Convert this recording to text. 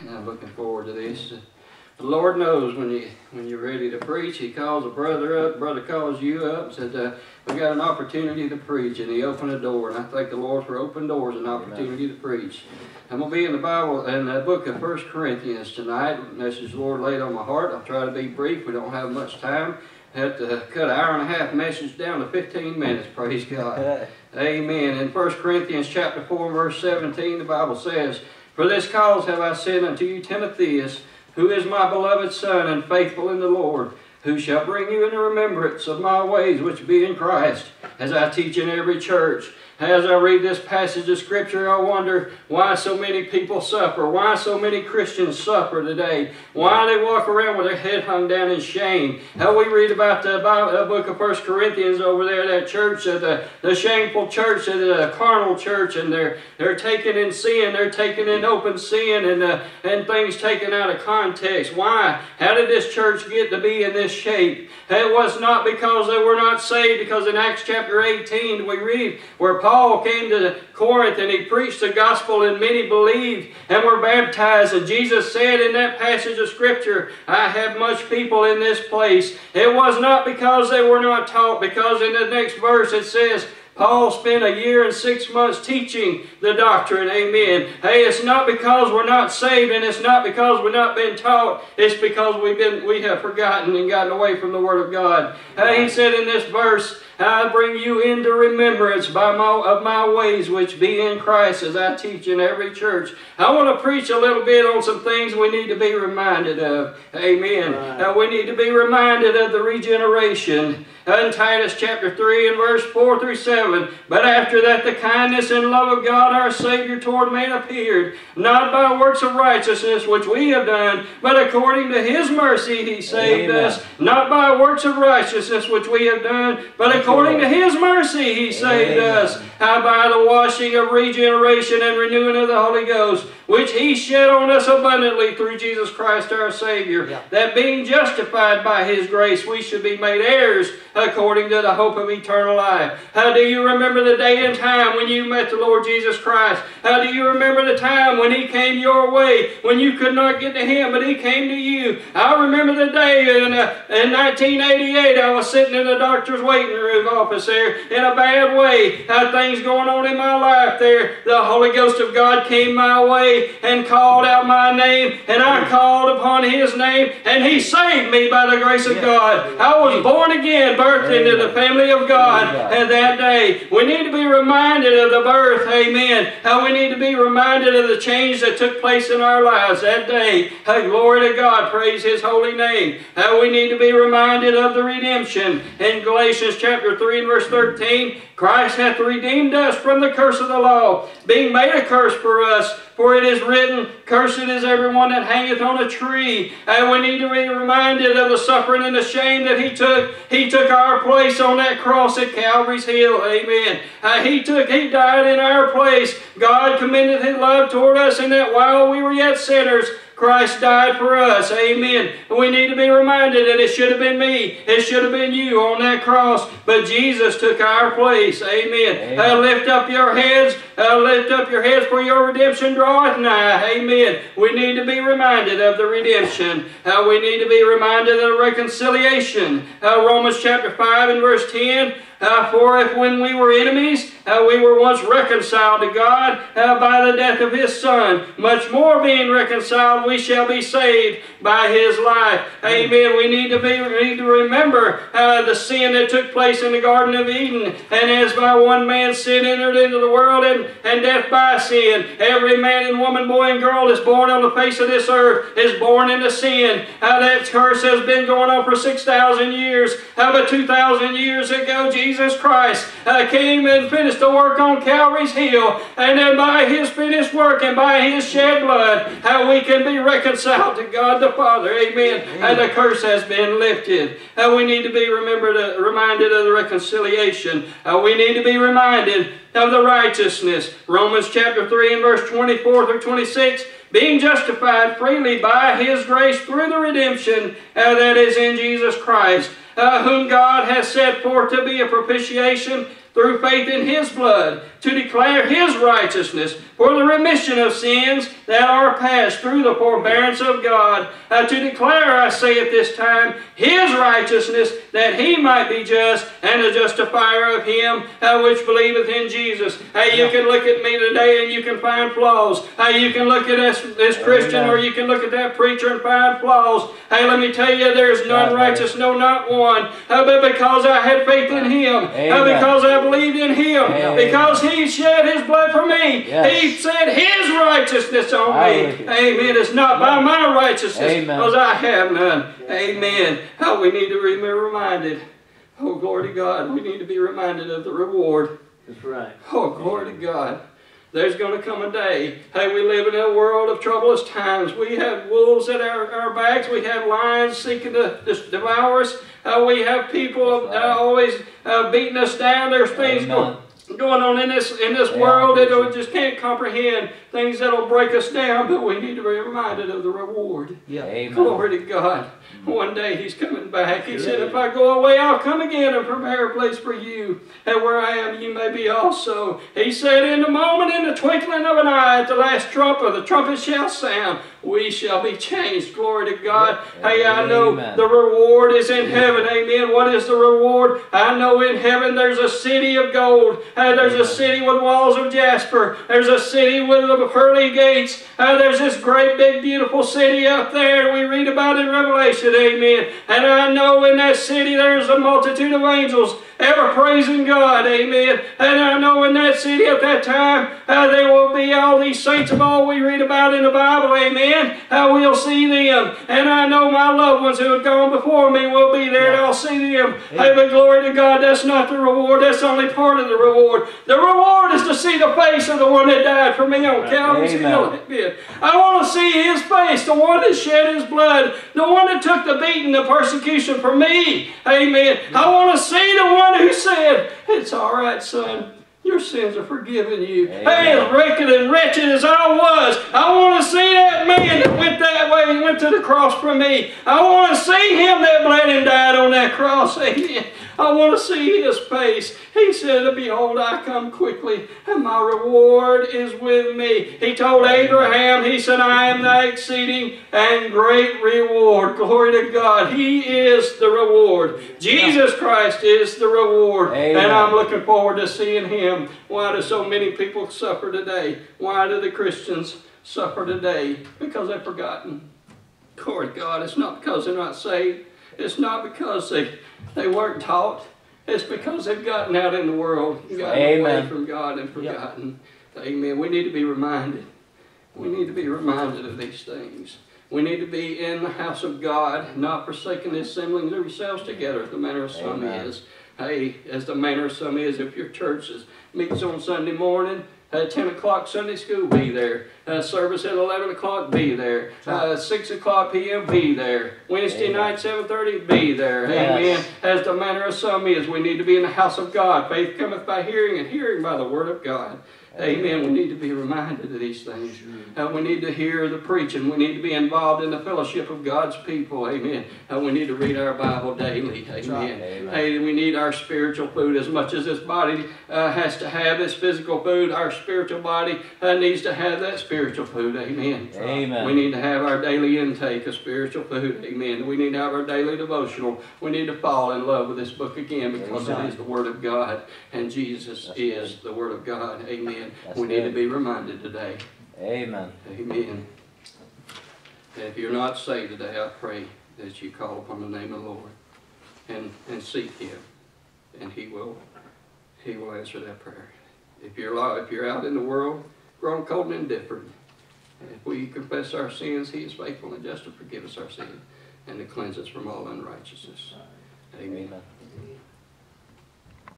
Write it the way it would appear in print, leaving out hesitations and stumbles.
And I'm looking forward to this. The Lord knows when you're ready to preach. He calls a brother up, brother calls you up, said, we got an opportunity to preach, and he opened a door, and I thank the Lord for open doors and opportunity to preach. I'm going to be in the Bible, in the book of 1 Corinthians tonight. The message the Lord laid on my heart. I'll try to be brief. We don't have much time. I have to cut an hour and a half message down to 15 minutes, praise God. Amen. In 1 Corinthians chapter 4, verse 17, the Bible says, For this cause have I sent unto you Timotheus, who is my beloved son and faithful in the Lord, who shall bring you into remembrance of my ways which be in Christ, as I teach in every church. As I read this passage of Scripture, I wonder why so many people suffer, why so many Christians suffer today, why they walk around with their head hung down in shame. How we read about the book of 1 Corinthians over there, that church, the shameful church, the carnal church, and they're taken in sin, they're taken in open sin, and things taken out of context. Why? How did this church get to be in this shape? It was not because they were not saved, because in Acts chapter 18 we read where Paul came to Corinth and he preached the gospel and many believed and were baptized. And Jesus said in that passage of Scripture, I have much people in this place. It was not because they were not taught, because in the next verse it says, Paul spent 1 year and 6 months teaching the doctrine. Amen. Hey, it's not because we're not saved, and it's not because we've not been taught. It's because we have forgotten and gotten away from the Word of God. Hey, he said in this verse, I bring you into remembrance of my ways which be in Christ, as I teach in every church. I want to preach a little bit on some things we need to be reminded of. Amen. Right. We need to be reminded of the regeneration. In Titus chapter 3 and verse 4 through 7, But after that the kindness and love of God our Savior toward man appeared, not by works of righteousness which we have done, but according to His mercy He saved Amen. us, not by works of righteousness which we have done, but according to His mercy He saved us, how by the washing of regeneration and renewing of the Holy Ghost, which He shed on us abundantly through Jesus Christ our Savior, that being justified by His grace we should be made heirs according to the hope of eternal life. How do you remember the day and time when you met the Lord Jesus Christ? How do you remember the time when He came your way, when you could not get to Him, but He came to you? I remember the day in 1988, I was sitting in the doctor's waiting room office there in a bad way. Had things going on in my life there. The Holy Ghost of God came my way and called out my name, and I called upon His name, and He saved me by the grace of God. I was born again, birthed into the family of God, and that day we need to be reminded of the birth, amen. How we need to be reminded of the change that took place in our lives that day. Hey, glory to God, praise His holy name. How we need to be reminded of the redemption. In Galatians chapter 3 and verse 13, Christ hath redeemed us from the curse of the law, being made a curse for us. For it is written, Cursed is everyone that hangeth on a tree. And we need to be reminded of the suffering and the shame that He took. He took our place on that cross at Calvary's Hill. Amen. He died in our place. God commended His love toward us in that while we were yet sinners, Christ died for us. Amen. We need to be reminded that it should have been me. It should have been you on that cross. But Jesus took our place. Amen. Lift up your heads. Lift up your heads, for your redemption draweth nigh. Amen. We need to be reminded of the redemption. We need to be reminded of the reconciliation. Romans chapter 5 and verse 10. For if when we were enemies, we were once reconciled to God by the death of His Son, much more being reconciled, we shall be saved by His life. Amen. We need to remember the sin that took place in the Garden of Eden. And as by one man sin entered into the world, and death by sin, every man and woman, boy and girl that's born on the face of this earth is born into sin. That curse has been going on for 6,000 years. But 2,000 years ago, Jesus Christ came and finished the work on Calvary's Hill, and then by His finished work and by His shed blood, how we can be reconciled to God the Father. Amen. And the curse has been lifted. We need to be reminded of the reconciliation. We need to be reminded of the righteousness. Romans chapter 3 and verse 24 through 26. Being justified freely by His grace through the redemption that is in Jesus Christ, whom God has set forth to be a propitiation through faith in His blood, to declare His righteousness for the remission of sins that are past through the forbearance of God. To declare, I say at this time, His righteousness, that He might be just and the justifier of him which believeth in Jesus. You can look at me today and you can find flaws. You can look at this Christian, or you can look at that preacher and find flaws. Let me tell you, there's none righteous, no, not one. But because I had faith in Him, because I believed in Him, because He shed His blood for me, He said His righteousness on me. Amen. It's not by my righteousness, because I have none. Amen. We need to be reminded. Oh, glory to God. We need to be reminded of the reward. That's right. Oh, glory to God. There's going to come a day. We live in a world of troublous times. We have wolves at our backs. We have lions seeking to devour us. We have people always beating us down. There's things going on in this world that we just can't comprehend. Things that will break us down, but we need to be reminded of the reward. Glory to God. One day He's coming back. He said, if I go away, I'll come again and prepare a place for you. And where I am, you may be also. He said, in the moment, in the twinkling of an eye, at the last trumpet, the trumpet shall sound. We shall be changed. Glory to God. I know the reward is in heaven. Amen. What is the reward? I know in heaven there's a city of gold. There's a city with walls of jasper. There's a city with the pearly gates. There's this great big beautiful city up there we read about in Revelation. Amen. And I know in that city there's a multitude of angels ever praising God. Amen. And I know in that city at that time there will be all these saints of all we read about in the Bible. Amen. We'll see them. And I know my loved ones who have gone before me will be there, and I'll see them. But glory to God, that's not the reward. That's only part of the reward. The reward is to see the face of the one that died for me on Calvary's Hill. I want to see His face, the one that shed His blood, the one that took the beating, the persecution for me. Amen. I want to see the one who said, it's all right, son. Your sins are forgiven you. As wicked and wretched as I was, I want to see that man that went that way and went to the cross for me. I want to see Him that bled and died on that cross. Amen. I want to see His face. He said, behold, I come quickly, and my reward is with me. He told Abraham, He said, I am thy exceeding and great reward. Glory to God. He is the reward. Jesus Christ is the reward. And I'm looking forward to seeing Him. Why do so many people suffer today? Why do the Christians suffer today? Because they've forgotten. Glory to God. It's not because they're not saved. It's not because they weren't taught. It's because they've gotten out in the world, gotten away from God and forgotten. Amen. We need to be reminded. We need to be reminded of these things. We need to be in the house of God, not forsaking the assembling of yourselves together, as the manner of some is. As the manner of some is, if your church meets on Sunday morning, 10 o'clock Sunday school, be there. Service at 11 o'clock, be there. 6 o'clock p.m., be there. Wednesday night, 7:30, be there. Amen. As the manner of some is, we need to be in the house of God. Faith cometh by hearing, and hearing by the word of God. Amen. We need to be reminded of these things. We need to hear the preaching. We need to be involved in the fellowship of God's people. Amen. We need to read our Bible daily. Amen. We need our spiritual food as much as this body has to have this physical food. Our spiritual body needs to have that spiritual food. Amen. Amen. We need to have our daily intake of spiritual food. Amen. We need to have our daily devotional. We need to fall in love with this book again, because it is the Word of God, and Jesus is the Word of God. Amen. We need to be reminded today. Amen. Amen. And if you're not saved today, I pray that you call upon the name of the Lord and seek Him, and He will answer that prayer. If you're out in the world, grown cold and indifferent, if we confess our sins, He is faithful and just to forgive us our sins and to cleanse us from all unrighteousness. Amen.